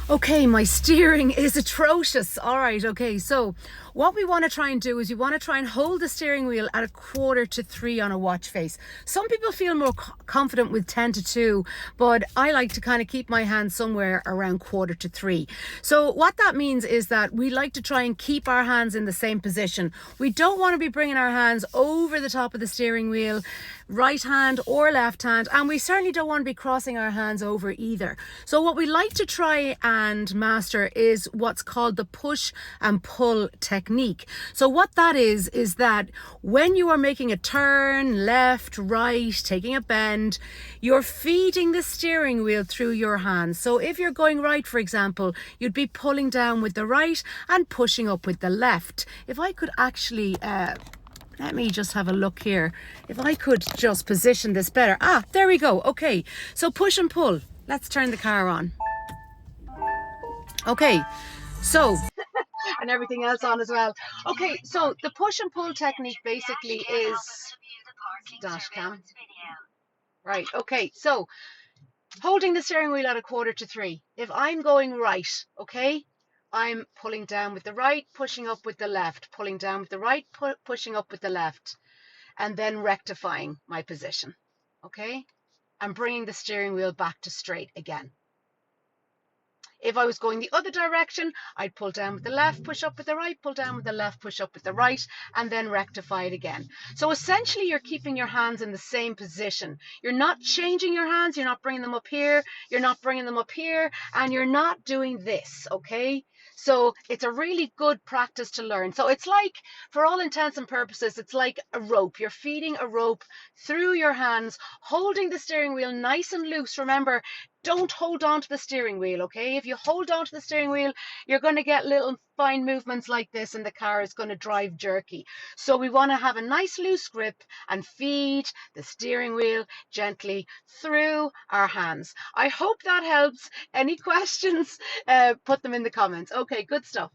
Okay, my steering is atrocious. All right, okay. So what we want to try and do is you want to try and hold the steering wheel at 2:45 on a watch face. Some people feel more confident with 10 to 2, but I like to kind of keep my hand somewhere around 2:45. So what that means is that we like to try and keep our hands in the same position. We don't want to be bringing our hands over the top of the steering wheel, right hand or left hand, and we certainly don't want to be crossing our hands over either. So what we like to try and master is what's called the push and pull technique. So what that is that when you are making a turn, left, right, taking a bend, you're feeding the steering wheel through your hands. So if you're going right, for example, you'd be pulling down with the right and pushing up with the left. If I could actually let me just have a look here. If I could just position this better. There we go. Okay, so push and pull. Let's turn the car on. Okay, so, and everything else on as well. Okay, so the push and pull technique basically is dash cam. Right, okay, so holding the steering wheel at 2:45. If I'm going right, okay, I'm pulling down with the right, pushing up with the left, pulling down with the right, pushing up with the left, and then rectifying my position, okay? And bringing the steering wheel back to straight again. If I was going the other direction, I'd pull down with the left, push up with the right, pull down with the left, push up with the right, and then rectify it again. So essentially, you're keeping your hands in the same position. You're not changing your hands. You're not bringing them up here. You're not bringing them up here. And you're not doing this, okay? So it's a really good practice to learn. So it's like, for all intents and purposes, it's like a rope. You're feeding a rope through your hands, holding the steering wheel nice and loose. Remember, don't hold on to the steering wheel, okay? If you hold on to the steering wheel, you're going to get little fine movements like this and the car is going to drive jerky. So we want to have a nice loose grip and feed the steering wheel gently through our hands. I hope that helps. Any questions? Put them in the comments. Okay, good stuff.